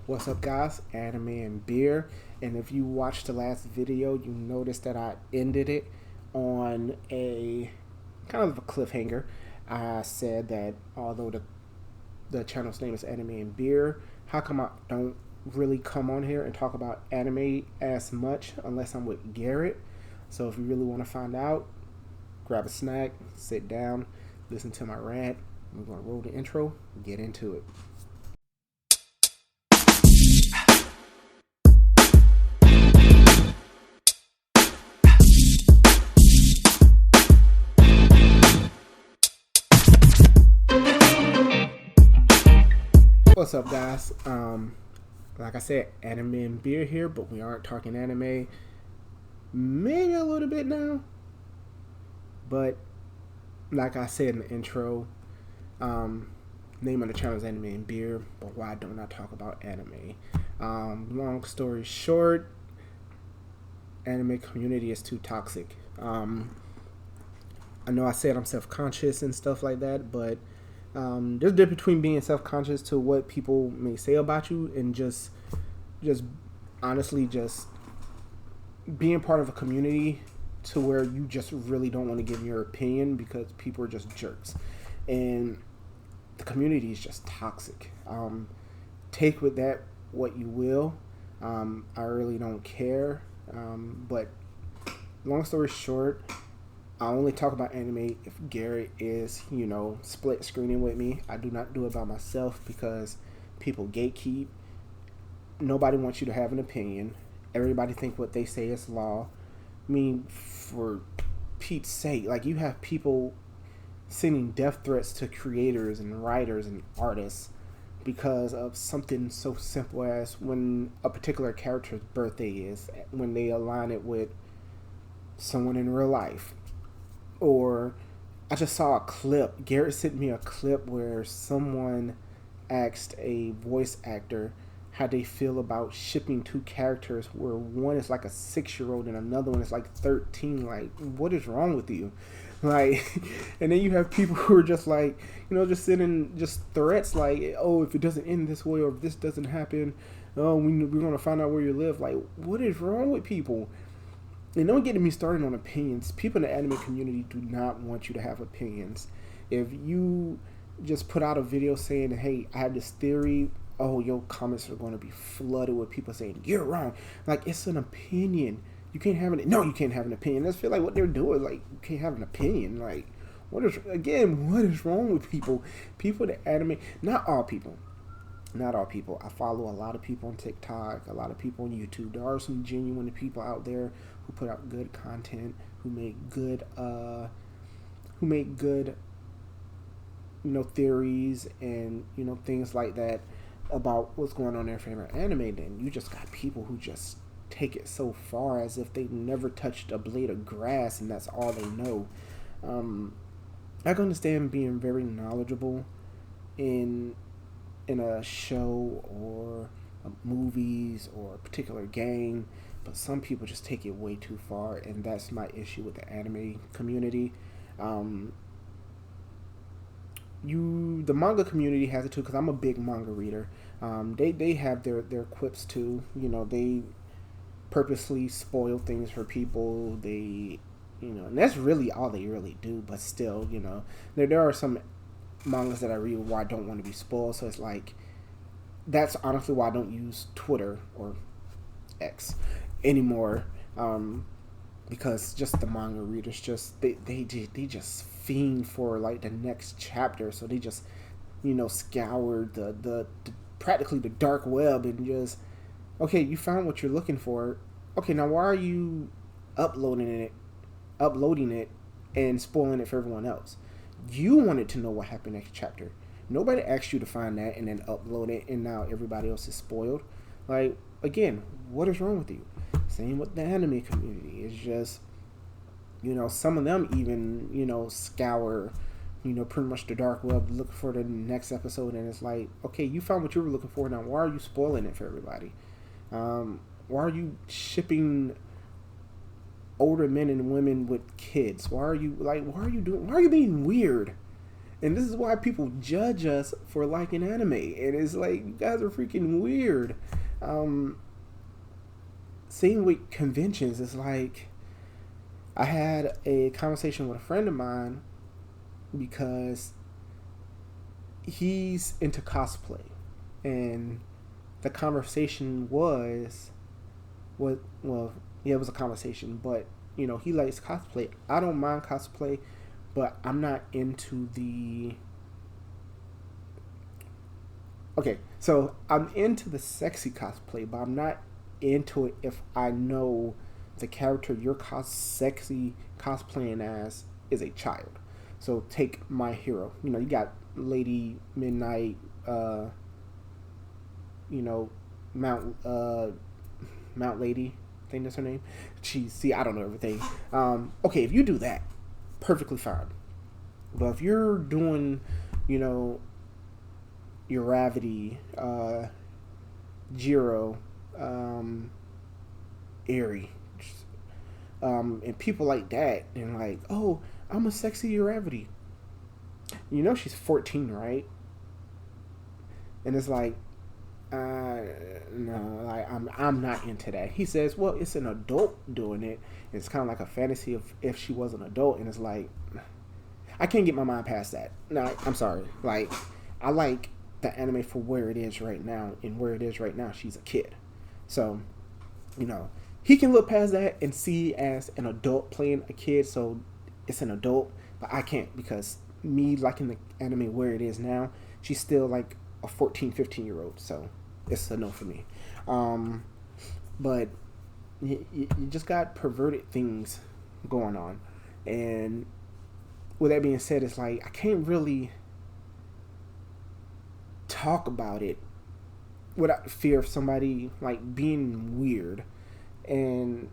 What's up, guys? Anime and beer. And if you watched the last video, you noticed that I ended it on a kind of a cliffhanger. I said that although the channel's name is Anime and Beer, how come I don't really come on here and talk about anime as much unless I'm with Garrett? So if you really want to find out, grab a snack, sit down, listen to my rant. We're gonna roll the intro, get into it. What's up, guys? Like I said, anime and beer here, but we aren't talking anime. Maybe a little bit now, but like I said in the intro, um, name of the channel is Anime and Beer. But why don't I talk about anime? Long story short, anime community is too toxic. I know I said I'm self-conscious and stuff like that, but there's a difference between being self-conscious to what people may say about you and just honestly just being part of a community to where you just really don't want to give your opinion because people are just jerks and the community is just toxic. Take with that what you will. I really don't care. But long story short, I only talk about anime if Garrett is, split screening with me. I do not do it by myself because people gatekeep. Nobody wants you to have an opinion. Everybody think what they say is law. I mean, for Pete's sake, like you have people sending death threats to creators and writers and artists because of something so simple as when a particular character's birthday is, when they align it with someone in real life. Or I just saw a clip. Garrett sent me a clip where someone asked a voice actor how they feel about shipping two characters where one is like a 6-year-old and another one is like 13. Like, what is wrong with you? Like, and then you have people who are just like, just sending just threats like, oh, if it doesn't end this way or if this doesn't happen, oh, we're going to find out where you live. Like, what is wrong with people? And don't get me started on opinions. People in the anime community do not want you to have opinions. If you just put out a video saying, hey, I have this theory, oh, your comments are going to be flooded with people saying, you're wrong. Like, it's an opinion. You can't have an... No, you can't have an opinion. That's feel like what they're doing. Like, you can't have an opinion. Like, what is wrong with people? People that anime... Not all people. Not all people. I follow a lot of people on TikTok, a lot of people on YouTube. There are some genuine people out there who put out good content, who make good theories and things like that about what's going on in their favorite anime. Then you just got people who just take it so far as if they never touched a blade of grass and that's all they know. I can understand being very knowledgeable in a show or movies or a particular game, but some people just take it way too far, and that's my issue with the anime community. The manga community has it too because I'm a big manga reader. They have their quips too. They purposely spoil things for people. They and that's really all they really do. But still, there are some mangas that I read where I don't want to be spoiled. So it's like that's honestly why I don't use Twitter or X anymore. Because just the manga readers they just fiend for like the next chapter. So they just scour the practically the dark web and just okay, you found what you're looking for. Okay, now why are you uploading it and spoiling it for everyone else? You wanted to know what happened next chapter. Nobody asked you to find that and then upload it, and now everybody else is spoiled. Like, again, what is wrong with you? Same with the anime community. It's just, some of them even, scour, pretty much the dark web, look for the next episode, and it's like, okay, you found what you were looking for. Now, why are you spoiling it for everybody? Why are you shipping older men and women with kids? Why are you being weird? And this is why people judge us for liking anime. And it's like, you guys are freaking weird. Um, Same with conventions. It's like, I had a conversation with a friend of mine because he's into cosplay. And the conversation was, what, well, yeah, it was a conversation, but, he likes cosplay. I don't mind cosplay, but I'm not into the. Okay, so I'm into the sexy cosplay, but I'm not into it if I know the character you're sexy cosplaying as is a child. So take My Hero. You got Lady Midnight. You know, Mount Mount Lady. I think that's her name. I don't know everything. Okay, if you do that, perfectly fine. But if you're doing, you know, your Ravity, Jiro, Eri, and people like that, and like, oh, I'm a sexy Uravity. She's 14, right? And it's like, no, like I'm not into that. He says, well, it's an adult doing it. It's kind of like a fantasy of if she was an adult, and it's like, I can't get my mind past that. No, I'm sorry. Like, I like the anime for where it is right now, and where it is right now, she's a kid. So, he can look past that and see as an adult playing a kid, so it's an adult, but I can't, because me liking the anime where it is now, she's still like a 14, 15-year-old, so it's a no for me. But you just got perverted things going on, and with that being said, it's like I can't really talk about it without fear of somebody like being weird. And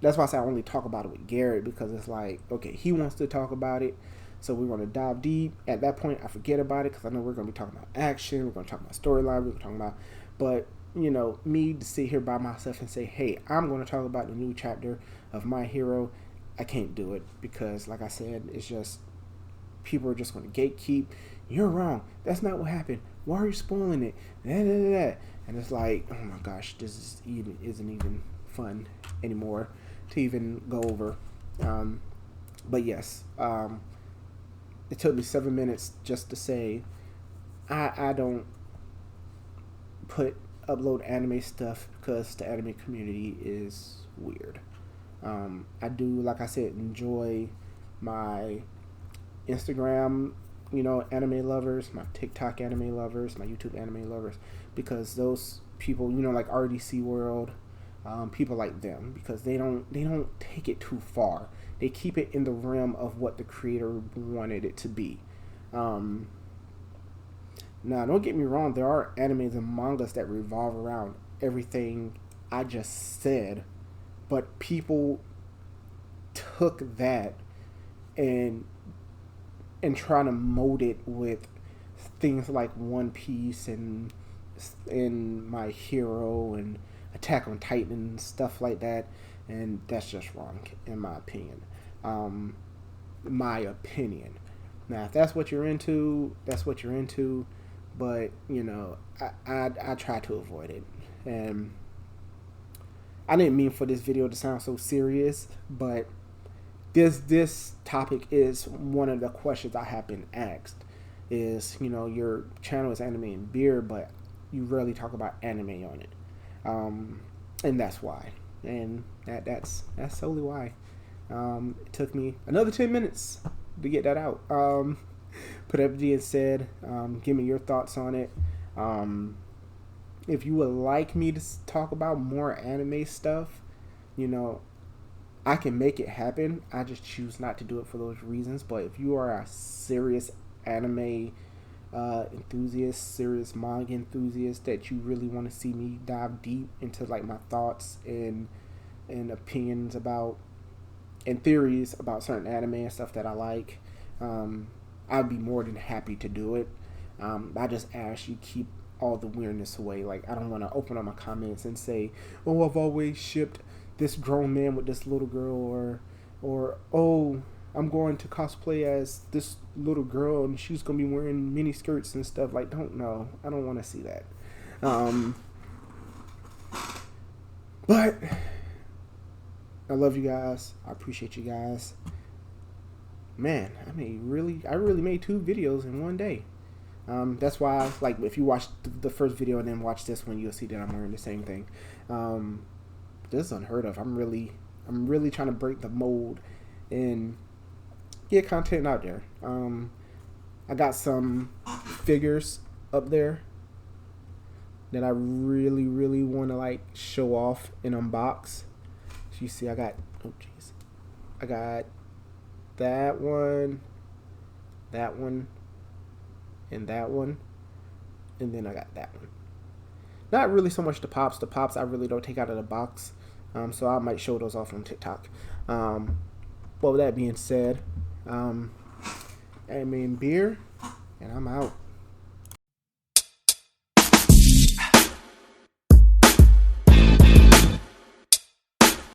that's why I say I only talk about it with Garrett, because it's like, okay, he wants to talk about it, so we're going to dive deep. At that point, I forget about it, because I know we're going to be talking about action, we're going to talk about storyline, we're going to talk about, but me to sit here by myself and say, hey, I'm going to talk about the new chapter of My Hero, I can't do it, because like I said, it's just, people are just going to gatekeep. You're wrong. That's not what happened. Why are you spoiling it? And it's like, oh my gosh, this isn't even fun anymore to even go over. But yes, it took me 7 minutes just to say I don't upload anime stuff because the anime community is weird. I do, like I said, enjoy my Instagram, anime lovers, my TikTok anime lovers, my YouTube anime lovers, because those people, like RDC World, people like them, because they don't take it too far. They keep it in the realm of what the creator wanted it to be. Now, don't get me wrong, there are animes and mangas that revolve around everything I just said, but people took that and trying to mold it with things like One Piece and My Hero and Attack on Titan and stuff like that, and that's just wrong in my opinion. My opinion. Now, if that's what you're into, that's what you're into, but I try to avoid it, and I didn't mean for this video to sound so serious, but this topic is one of the questions I have been asked. Is your channel is anime and beer, but you rarely talk about anime on it, and that's why, and that's solely why. It took me another 10 minutes to get that out. But that being said, give me your thoughts on it. If you would like me to talk about more anime stuff, I can make it happen. I just choose not to do it for those reasons. But if you are a serious anime enthusiast, serious manga enthusiast, that you really want to see me dive deep into like my thoughts and opinions about and theories about certain anime and stuff that I like, I'd be more than happy to do it. I just ask you keep all the weirdness away. Like, I don't want to open up my comments and say, oh, I've always shipped this grown man with this little girl, or oh, I'm going to cosplay as this little girl and she's gonna be wearing mini skirts and stuff. Like, don't know. I don't want to see that. But I love you guys. I appreciate you guys. Man, I really made 2 videos in one day. That's why, like, if you watch the first video and then watch this one, you'll see that I'm wearing the same thing. This is unheard of. I'm really trying to break the mold and get content out there. I got some figures up there that I really want to like show off and unbox. So you see, I got that one, and that one, and then I got that one. Not really so much the pops. The pops I really don't take out of the box, so I might show those off on TikTok. But with that being said, I mean beer, and I'm out.